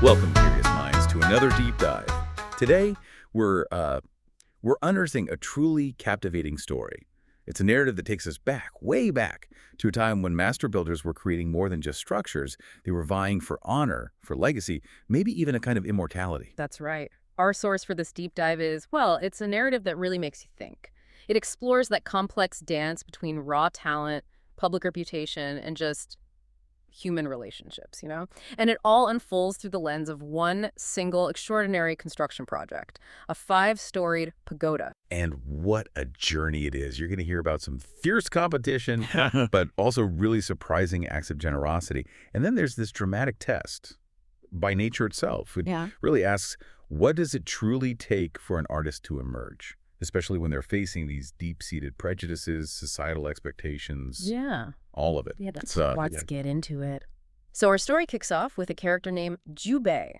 Welcome, curious minds, to another deep dive. Today, we're unearthing a truly captivating story. It's a narrative that takes us back, way back, to a time when master builders were creating more than just structures. They were vying for honor, for legacy, maybe even a kind of immortality. That's right. Our source for this deep dive is, well, it's a narrative that really makes you think. It explores that complex dance between raw talent, public reputation, and just human relationships, And it all unfolds through the lens of one single extraordinary construction project, a 5-storied pagoda. And what a journey it is. You're going to hear about some fierce competition, but also really surprising acts of generosity. And then there's this dramatic test by nature itself. It really asks, what does it truly take for an artist to emerge? Especially when they're facing these deep-seated prejudices, societal expectations. Yeah. All of it. Yeah, let's get into it. So our story kicks off with a character named Jūbei.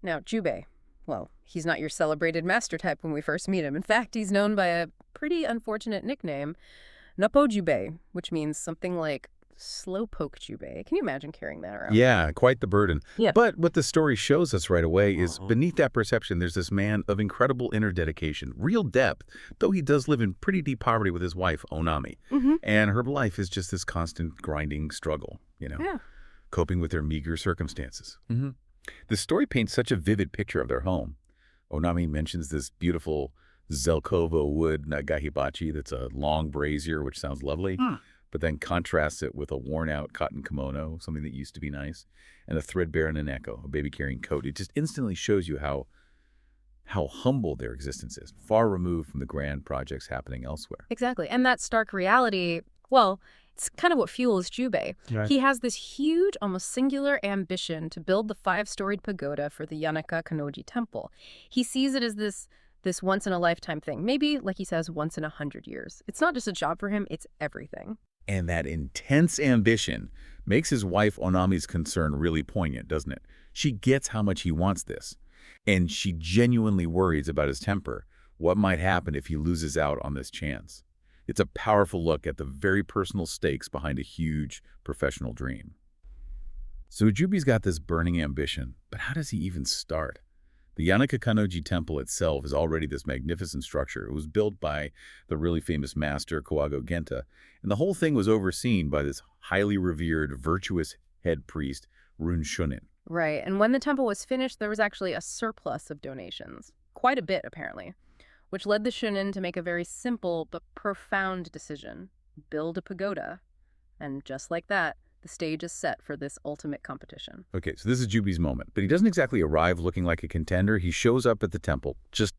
Now, Jūbei, well, he's not your celebrated master type when we first meet him. In fact, he's known by a pretty unfortunate nickname, Noppo Jūbei, which means something like slowpoke Jūbei. Can you imagine carrying that around? Yeah, quite the burden. Yeah. But what the story shows us right away is beneath that perception, there's this man of incredible inner dedication, real depth, though he does live in pretty deep poverty with his wife, Onami. And her life is just this constant grinding struggle, coping with their meager circumstances. The story paints such a vivid picture of their home. Onami mentions this beautiful Zelkovo wood nagahibachi that's a long brazier, which sounds lovely. But then contrasts it with a worn-out cotton kimono, something that used to be nice, and a threadbare naneko, a baby-carrying coat. It just instantly shows you how humble their existence is, far removed from the grand projects happening elsewhere. Exactly. And that stark reality, well, it's kind of what fuels Jūbei. Right. He has this huge, almost singular ambition to build the 5-storied pagoda for the Yanaka Kannoji temple. He sees it as this once-in-a-lifetime thing, maybe, like he says, once in 100 years. It's not just a job for him, it's everything. And that intense ambition makes his wife Onami's concern really poignant, doesn't it? She gets how much he wants this, and she genuinely worries about his temper. What might happen if he loses out on this chance? It's a powerful look at the very personal stakes behind a huge professional dream. So Jūbei's got this burning ambition, but how does he even start? The Yanaka Kannoji temple itself is already this magnificent structure. It was built by the really famous master Kawago Genta, and the whole thing was overseen by this highly revered, virtuous head priest, Run Shunin. Right, and when the temple was finished, there was actually a surplus of donations. Quite a bit, apparently, which led the Shunin to make a very simple but profound decision. Build a pagoda. And just like that, the stage is set for this ultimate competition. Okay, so this is Jūbei's moment, but he doesn't exactly arrive looking like a contender. He shows up at the temple, just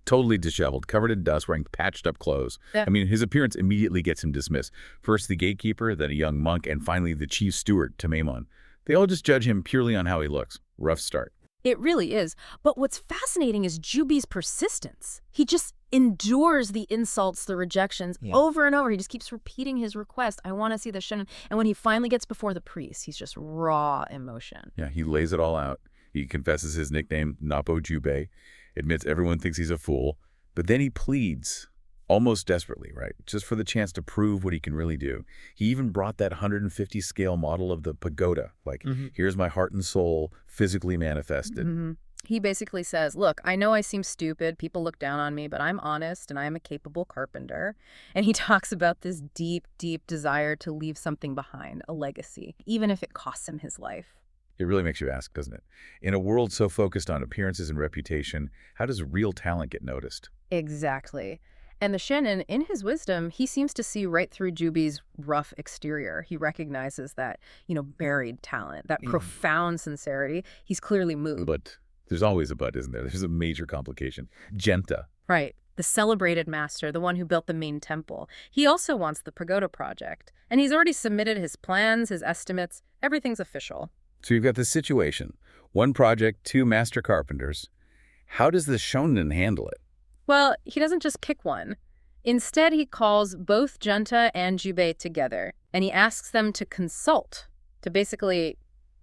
totally disheveled, covered in dust, wearing patched up clothes. Yeah. I mean, his appearance immediately gets him dismissed. First the gatekeeper, then a young monk, and finally the chief steward, Tamemon. They all just judge him purely on how he looks. Rough start. It really is. But what's fascinating is Jūbei's persistence. He just endures the insults, the rejections over and over. He just keeps repeating his request. I want to see the Shunin. And when he finally gets before the priest, he's just raw emotion. Yeah, he lays it all out. He confesses his nickname, Noppo Jūbei, admits everyone thinks he's a fool, but then he pleads, almost desperately, right? Just for the chance to prove what he can really do. He even brought that 150 scale model of the pagoda. Like, here's my heart and soul physically manifested. He basically says, look, I know I seem stupid, people look down on me, but I'm honest and I'm a capable carpenter. And he talks about this deep, deep desire to leave something behind, a legacy, even if it costs him his life. It really makes you ask, doesn't it? In a world so focused on appearances and reputation, how does real talent get noticed? Exactly. And the Shunin, in his wisdom, he seems to see right through Jūbei's rough exterior. He recognizes that, buried talent, that profound sincerity. He's clearly moved. But there's always a but, isn't there? There's a major complication. Genta. Right. The celebrated master, the one who built the main temple. He also wants the pagoda project. And he's already submitted his plans, his estimates. Everything's official. So you've got this situation. One project, 2 master carpenters. How does the Shonin handle it? Well, he doesn't just pick one. Instead, he calls both Genta and Jūbei together, and he asks them to consult, to basically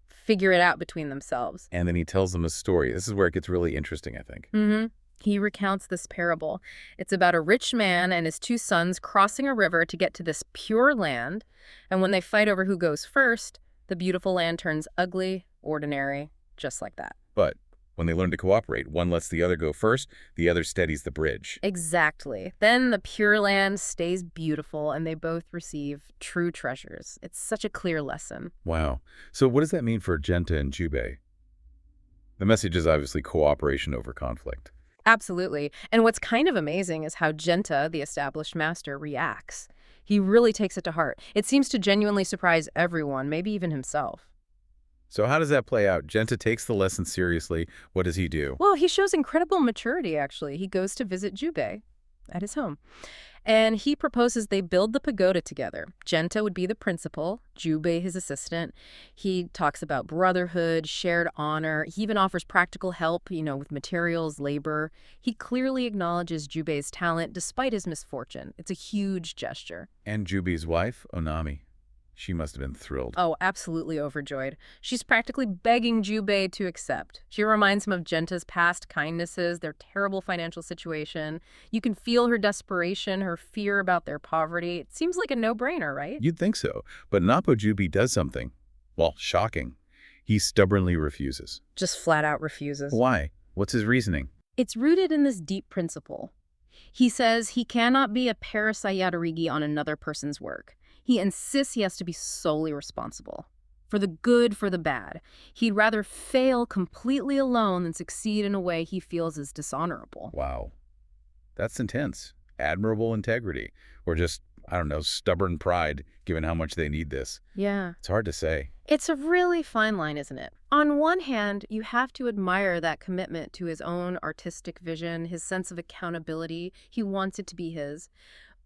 figure it out between themselves. And then he tells them a story. This is where it gets really interesting, I think. He recounts this parable. It's about a rich man and his 2 sons crossing a river to get to this pure land, and when they fight over who goes first, the beautiful land turns ugly, ordinary, just like that. But when they learn to cooperate, one lets the other go first, the other steadies the bridge. Exactly. Then the Pure Land stays beautiful, and they both receive true treasures. It's such a clear lesson. Wow. So what does that mean for Genta and Jūbei? The message is obviously cooperation over conflict. Absolutely. And what's kind of amazing is how Genta, the established master, reacts. He really takes it to heart. It seems to genuinely surprise everyone, maybe even himself. So how does that play out? Genta takes the lesson seriously. What does he do? Well, he shows incredible maturity, actually. He goes to visit Jūbei at his home. And he proposes they build the pagoda together. Genta would be the principal, Jūbei his assistant. He talks about brotherhood, shared honor. He even offers practical help, with materials, labor. He clearly acknowledges Jūbei's talent despite his misfortune. It's a huge gesture. And Jūbei's wife, Onami. She must have been thrilled. Oh, absolutely overjoyed. She's practically begging Jūbei to accept. She reminds him of Genta's past kindnesses, their terrible financial situation. You can feel her desperation, her fear about their poverty. It seems like a no-brainer, right? You'd think so. But Napo Jūbei does something, well, shocking. He stubbornly refuses. Just flat out refuses. Why? What's his reasoning? It's rooted in this deep principle. He says he cannot be a parasaiyadarigi on another person's work. He insists he has to be solely responsible. For the good, for the bad. He'd rather fail completely alone than succeed in a way he feels is dishonorable. Wow. That's intense. Admirable integrity. Or just, I don't know, stubborn pride, given how much they need this. Yeah. It's hard to say. It's a really fine line, isn't it? On one hand, you have to admire that commitment to his own artistic vision, his sense of accountability. He wants it to be his.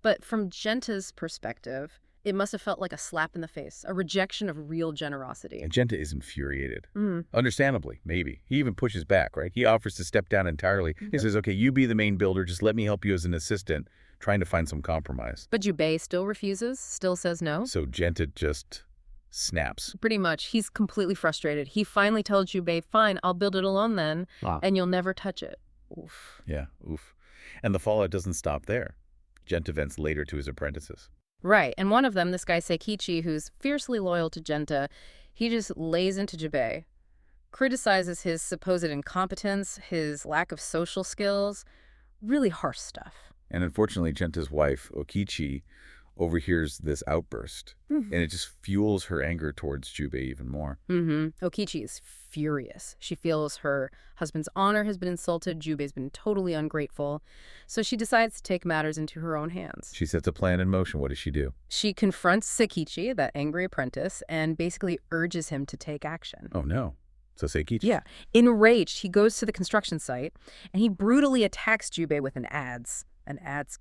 But from Genta's perspective, it must have felt like a slap in the face, a rejection of real generosity. And Genta is infuriated. Understandably, maybe. He even pushes back, right? He offers to step down entirely. He says, okay, you be the main builder, just let me help you as an assistant, trying to find some compromise. But Jūbei still refuses, still says no. So Genta just snaps. Pretty much. He's completely frustrated. He finally tells Jūbei, fine, I'll build it alone then, and you'll never touch it. Oof. Yeah, oof. And the fallout doesn't stop there. Genta vents later to his apprentices. Right, and one of them, this guy Seikichi, who's fiercely loyal to Genta, he just lays into Jūbei, criticizes his supposed incompetence, his lack of social skills, really harsh stuff. And unfortunately, Genta's wife, Okichi, overhears this outburst, and it just fuels her anger towards Jūbei even more. Okichi is furious. She feels her husband's honor has been insulted. Jūbei's been totally ungrateful. So she decides to take matters into her own hands. She sets a plan in motion. What does she do? She confronts Seikichi, that angry apprentice, and basically urges him to take action. Oh, no. So Seikichi? Yeah. Enraged, he goes to the construction site, and he brutally attacks Jūbei with an adze.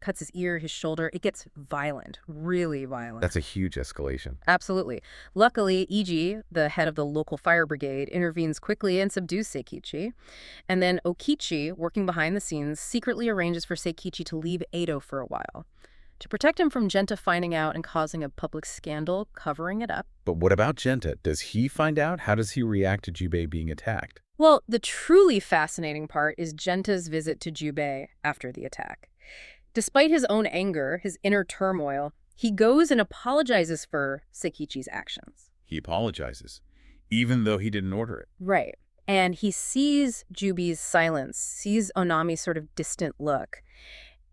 Cuts his ear, his shoulder. It gets violent, really violent. That's a huge escalation. Absolutely. Luckily, Iji, the head of the local fire brigade, intervenes quickly and subdues Seikichi. And then Okichi, working behind the scenes, secretly arranges for Seikichi to leave Edo for a while, to protect him from Genta finding out and causing a public scandal, covering it up. But what about Genta? Does he find out? How does he react to Jūbei being attacked? Well, the truly fascinating part is Genta's visit to Jūbei after the attack. Despite his own anger, his inner turmoil, he goes and apologizes for Seikichi's actions. He apologizes, even though he didn't order it. Right. And he sees Jūbei's silence, sees Onami's sort of distant look,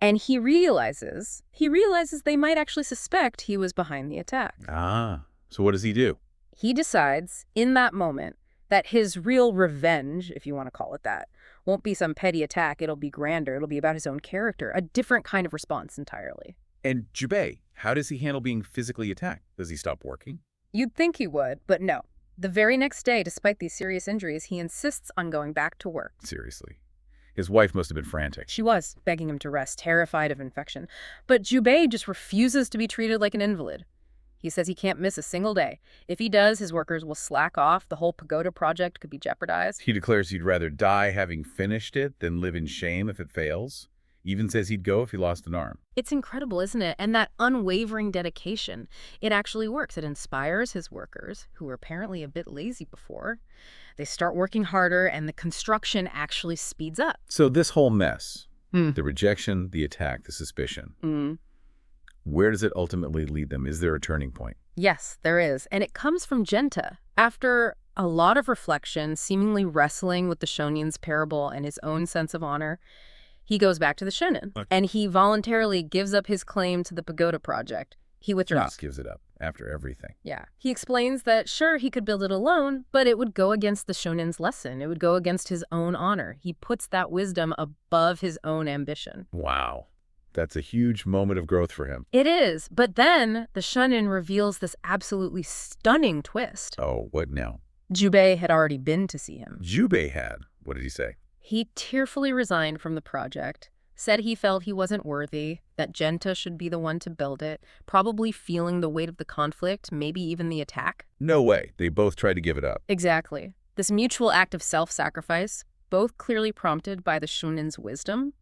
and he realizes they might actually suspect he was behind the attack. Ah, so what does he do? He decides, in that moment, that his real revenge, if you want to call it that, won't be some petty attack. It'll be grander. It'll be about his own character, a different kind of response entirely. And Jūbei, how does he handle being physically attacked? Does he stop working? You'd think he would, but no. The very next day, despite these serious injuries, he insists on going back to work. Seriously. His wife must have been frantic. She was, begging him to rest, terrified of infection. But Jūbei just refuses to be treated like an invalid. He says he can't miss a single day. If he does, his workers will slack off. The whole Pagoda project could be jeopardized. He declares he'd rather die having finished it than live in shame if it fails. Even says he'd go if he lost an arm. It's incredible, isn't it? And that unwavering dedication, it actually works. It inspires his workers, who were apparently a bit lazy before. They start working harder, and the construction actually speeds up. So this whole mess, the rejection, the attack, the suspicion, where does it ultimately lead them? Is there a turning point? Yes, there is. And it comes from Genta. After a lot of reflection, seemingly wrestling with the Shonin's parable and his own sense of honor, he goes back to the Shonin, and he voluntarily gives up his claim to the Pagoda project. He withdraws. He just gives it up after everything. Yeah. He explains that, sure, he could build it alone, but it would go against the Shonin's lesson. It would go against his own honor. He puts that wisdom above his own ambition. Wow. That's a huge moment of growth for him. It is. But then the Shonin reveals this absolutely stunning twist. Oh, what now? Jūbei had already been to see him. Jūbei had. What did he say? He tearfully resigned from the project, said he felt he wasn't worthy, that Genta should be the one to build it, probably feeling the weight of the conflict, maybe even the attack. No way. They both tried to give it up. Exactly. This mutual act of self-sacrifice, both clearly prompted by the Shonin's wisdom.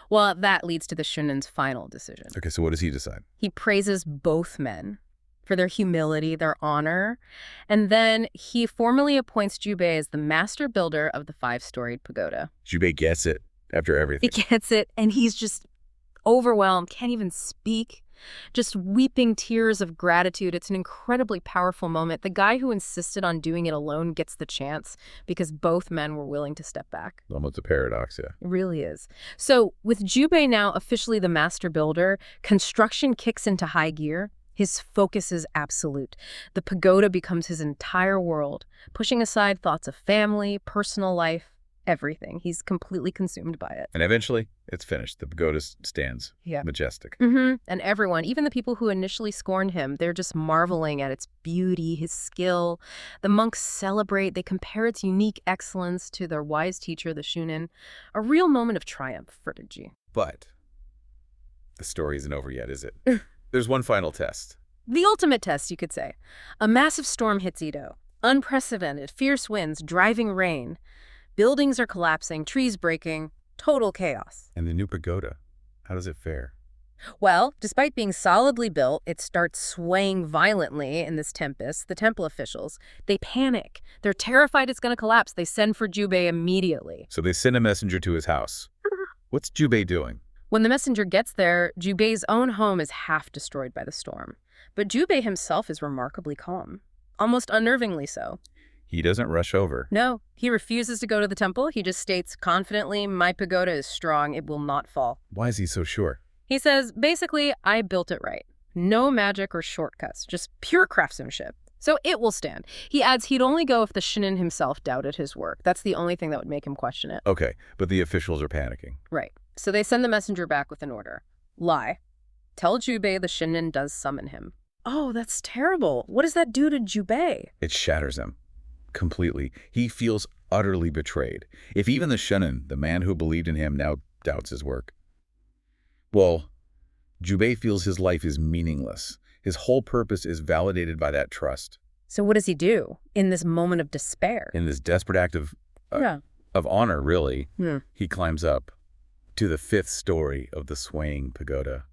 Well, that leads to the Shonin's final decision. Okay, so what does he decide? He praises both men for their humility, their honor, and then he formally appoints Jūbei as the master builder of the 5-storied pagoda. Jūbei gets it after everything. He gets it, and he's just overwhelmed, can't even speak, just weeping tears of gratitude. It's an incredibly powerful moment. The guy who insisted on doing it alone gets the chance because both men were willing to step back. Almost a paradox, yeah. It really is. So with Jūbei now officially the master builder, construction kicks into high gear. His focus is absolute. The pagoda becomes his entire world, pushing aside thoughts of family, personal life, everything. He's completely consumed by it. And eventually, it's finished. The pagoda stands majestic. And everyone, even the people who initially scorned him, they're just marveling at its beauty, his skill. The monks celebrate. They compare its unique excellence to their wise teacher, the Shunin. A real moment of triumph for Digi. But the story isn't over yet, is it? There's one final test. The ultimate test, you could say. A massive storm hits Edo. Unprecedented, fierce winds, driving rain. Buildings are collapsing, trees breaking, total chaos. And the new pagoda, how does it fare? Well, despite being solidly built, it starts swaying violently in this tempest. The temple officials, they panic. They're terrified it's going to collapse. They send for Jūbei immediately. So they send a messenger to his house. What's Jūbei doing? When the messenger gets there, Jūbei's own home is half destroyed by the storm. But Jūbei himself is remarkably calm, almost unnervingly so. He doesn't rush over. No, he refuses to go to the temple. He just states confidently, my pagoda is strong, it will not fall. Why is he so sure? He says, basically, I built it right. No magic or shortcuts, just pure craftsmanship. So it will stand. He adds he'd only go if the Shinin himself doubted his work. That's the only thing that would make him question it. Okay, but the officials are panicking. Right. So they send the messenger back with an order. Lie. Tell Jūbei the Shinin does summon him. Oh, that's terrible. What does that do to Jūbei? It shatters him. Completely. He feels utterly betrayed. If even the Shinin, the man who believed in him, now doubts his work. Well, Jūbei feels his life is meaningless. His whole purpose is validated by that trust. So what does he do in this moment of despair? In this desperate act of honor, really, he climbs up to the 5th story of the swaying pagoda,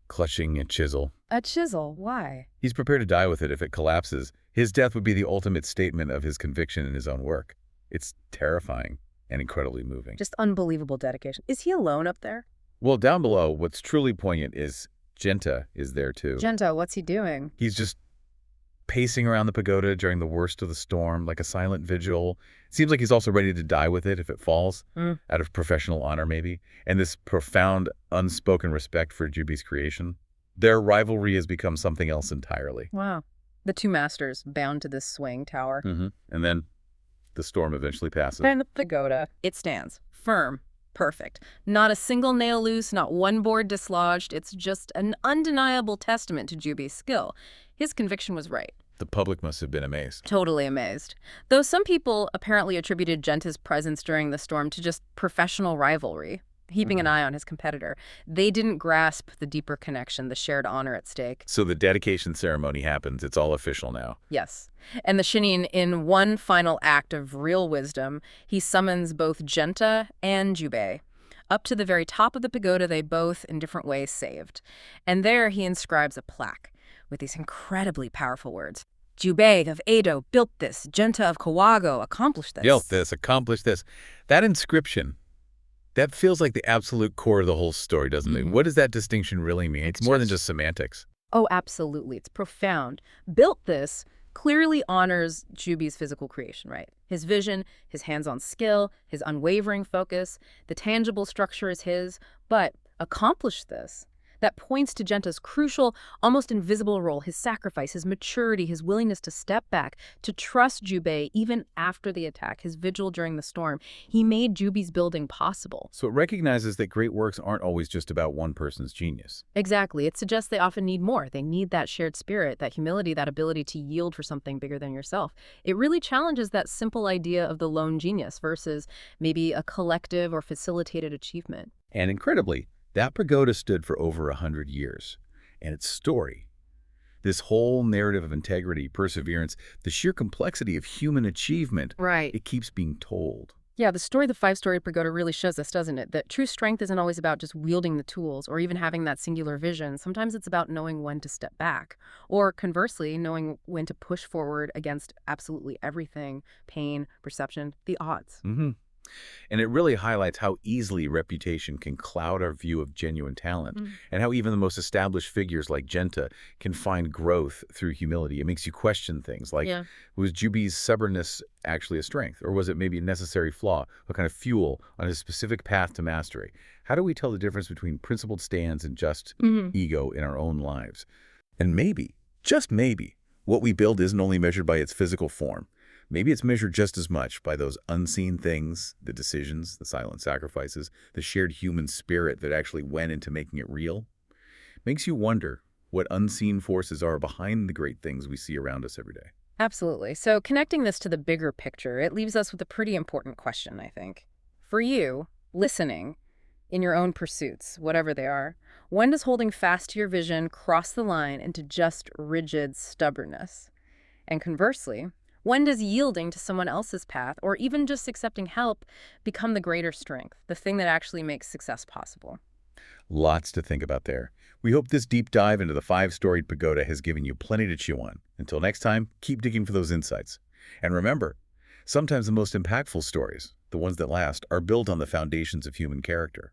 clutching a chisel. A chisel? Why? He's prepared to die with it if it collapses. His death would be the ultimate statement of his conviction in his own work. It's terrifying and incredibly moving. Just unbelievable dedication. Is he alone up there? Well, down below, what's truly poignant is Genta is there too. Genta, what's he doing? He's just pacing around the pagoda during the worst of the storm, like a silent vigil. Seems like he's also ready to die with it if it falls, out of professional honor maybe. And this profound, unspoken respect for Jūbei's creation. Their rivalry has become something else entirely. Wow. The two masters bound to this swaying tower. And then the storm eventually passes. And the pagoda, it stands firm. Perfect. Not a single nail loose, not one board dislodged. It's just an undeniable testament to Jūbei's skill. His conviction was right. The public must have been amazed. Totally amazed. Though some people apparently attributed Genta's presence during the storm to just professional rivalry, keeping an eye on his competitor. They didn't grasp the deeper connection, the shared honor at stake. So the dedication ceremony happens. It's all official now. Yes. And the Shinin, in one final act of real wisdom, he summons both Genta and Jūbei. Up to the very top of the pagoda, they both, in different ways, saved. And there he inscribes a plaque with these incredibly powerful words. Jūbei of Edo built this. Genta of Kawago accomplished this. Built this, accomplished this. That inscription, that feels like the absolute core of the whole story, doesn't it? What does that distinction really mean? It's more than just semantics. Oh, absolutely. It's profound. Built this, clearly honors Jūbei's physical creation, right? His vision, his hands-on skill, his unwavering focus, the tangible structure is his, but accomplish this. That points to Genta's crucial, almost invisible role, his sacrifice, his maturity, his willingness to step back, to trust Jūbei even after the attack, his vigil during the storm. He made Jūbei's building possible. So it recognizes that great works aren't always just about one person's genius. Exactly. It suggests they often need more. They need that shared spirit, that humility, that ability to yield for something bigger than yourself. It really challenges that simple idea of the lone genius versus maybe a collective or facilitated achievement. And incredibly, that pagoda stood for over 100 years. And its story, this whole narrative of integrity, perseverance, the sheer complexity of human achievement, Right. it keeps being told. Yeah, the story of the five-story pagoda really shows us, doesn't it? That true strength isn't always about just wielding the tools or even having that singular vision. Sometimes it's about knowing when to step back. Or conversely, knowing when to push forward against absolutely everything, pain, perception, the odds. And it really highlights how easily reputation can cloud our view of genuine talent, and how even the most established figures like Genta can find growth through humility. It makes you question things like, was Jūbei's stubbornness actually a strength, or was it maybe a necessary flaw, a kind of fuel on his specific path to mastery? How do we tell the difference between principled stands and just ego in our own lives? And maybe, just maybe, what we build isn't only measured by its physical form. Maybe it's measured just as much by those unseen things, the decisions, the silent sacrifices, the shared human spirit that actually went into making it real. Makes you wonder what unseen forces are behind the great things we see around us every day. Absolutely. So connecting this to the bigger picture, it leaves us with a pretty important question, I think. For you, listening, in your own pursuits, whatever they are, when does holding fast to your vision cross the line into just rigid stubbornness? And conversely, when does yielding to someone else's path, or even just accepting help, become the greater strength, the thing that actually makes success possible? Lots to think about there. We hope this deep dive into the five-storied pagoda has given you plenty to chew on. Until next time, keep digging for those insights. And remember, sometimes the most impactful stories, the ones that last, are built on the foundations of human character.